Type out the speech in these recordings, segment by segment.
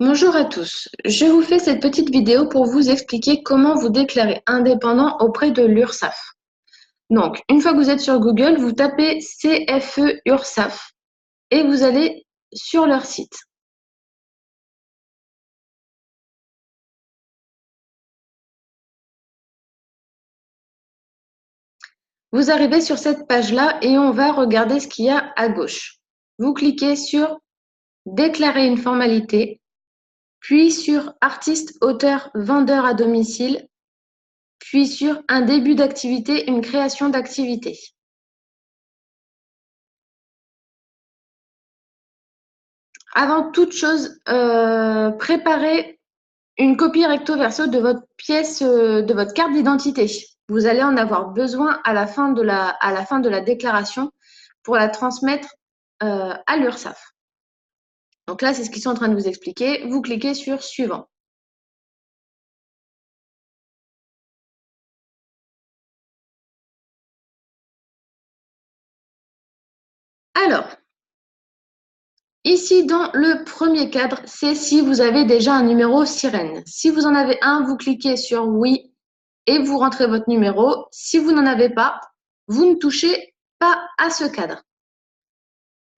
Bonjour à tous, je vous fais cette petite vidéo pour vous expliquer comment vous déclarer indépendant auprès de l'URSSAF. Donc, une fois que vous êtes sur Google, vous tapez CFE URSSAF et vous allez sur leur site. Vous arrivez sur cette page-là et on va regarder ce qu'il y a à gauche. Vous cliquez sur Déclarer une formalité, puis sur Artiste, auteur, vendeur à domicile, puis sur Un début d'activité, une création d'activité. Avant toute chose, préparez une copie recto verso de votre pièce, de votre carte d'identité. Vous allez en avoir besoin à la fin de la déclaration pour la transmettre à l'URSSAF. Donc là, c'est ce qu'ils sont en train de vous expliquer. Vous cliquez sur Suivant. Alors, ici, dans le premier cadre, c'est si vous avez déjà un numéro sirène. Si vous en avez un, vous cliquez sur Oui et vous rentrez votre numéro. Si vous n'en avez pas, vous ne touchez pas à ce cadre.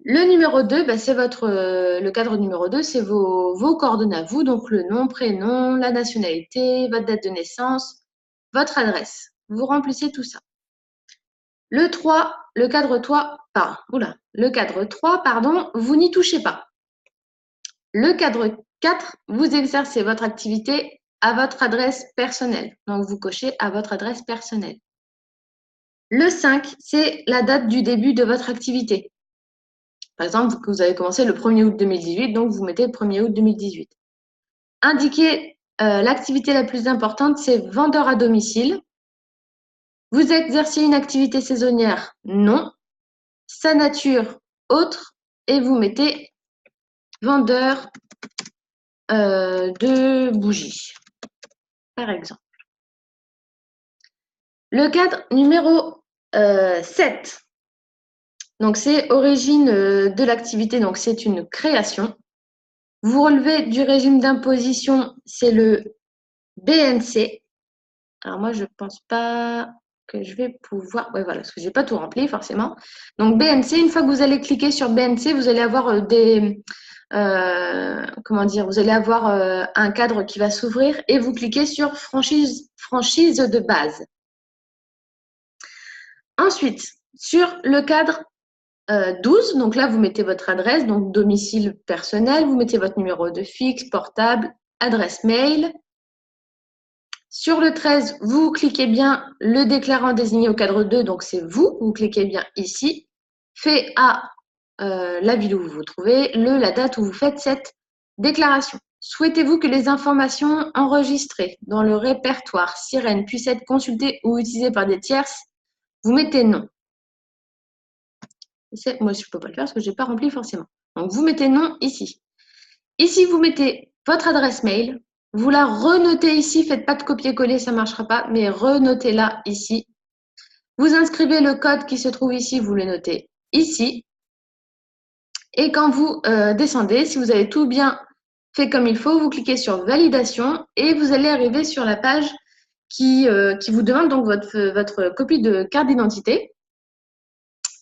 Le numéro 2, c'est le cadre numéro 2, c'est vos coordonnées à vous, donc le nom, prénom, la nationalité, votre date de naissance, votre adresse. Vous remplissez tout ça. Le 3, le cadre 3, vous n'y touchez pas. Le cadre 4, vous exercez votre activité à votre adresse personnelle. Donc, vous cochez à votre adresse personnelle. Le 5, c'est la date du début de votre activité. Par exemple, vous avez commencé le 1er août 2018, donc vous mettez le 1er août 2018. Indiquez l'activité la plus importante, c'est vendeur à domicile. Vous exercez une activité saisonnière? Non. Sa nature? Autre. Et vous mettez vendeur de bougies, par exemple. Le cadre numéro 7. Donc, c'est origine de l'activité, donc c'est une création. Vous relevez du régime d'imposition, c'est le BNC. Alors moi, je ne pense pas que je vais pouvoir… Oui, voilà, parce que je n'ai pas tout rempli forcément. Donc BNC, une fois que vous allez cliquer sur BNC, vous allez avoir vous allez avoir un cadre qui va s'ouvrir et vous cliquez sur franchise de base. Ensuite, sur le cadre 12, donc là, vous mettez votre adresse, donc domicile personnel, vous mettez votre numéro de fixe, portable, adresse mail. Sur le 13, vous cliquez bien le déclarant désigné au cadre 2, donc c'est vous, vous cliquez bien ici, fait à la ville où vous vous trouvez, la date où vous faites cette déclaration. Souhaitez-vous que les informations enregistrées dans le répertoire Sirène puissent être consultées ou utilisées par des tierces? Vous mettez non. Moi, je ne peux pas le faire parce que je n'ai pas rempli forcément. Donc, vous mettez non ici. Ici, vous mettez votre adresse mail. Vous la renotez ici. Faites pas de copier-coller, ça ne marchera pas, mais renotez-la ici. Vous inscrivez le code qui se trouve ici, vous le notez ici. Et quand vous descendez, si vous avez tout bien fait comme il faut, vous cliquez sur Validation et vous allez arriver sur la page qui vous demande donc votre copie de carte d'identité.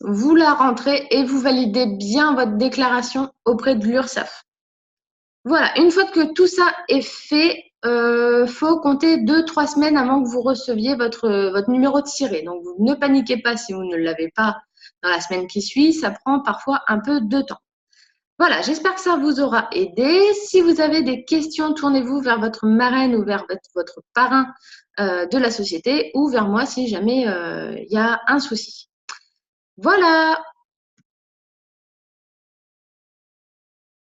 Vous la rentrez et vous validez bien votre déclaration auprès de l'URSSAF. Voilà, une fois que tout ça est fait, faut compter 2-3 semaines avant que vous receviez votre numéro de ciré. Donc, vous ne paniquez pas si vous ne l'avez pas dans la semaine qui suit, ça prend parfois un peu de temps. Voilà, j'espère que ça vous aura aidé. Si vous avez des questions, tournez-vous vers votre marraine ou vers votre parrain de la société ou vers moi si jamais il y a un souci. Voilà!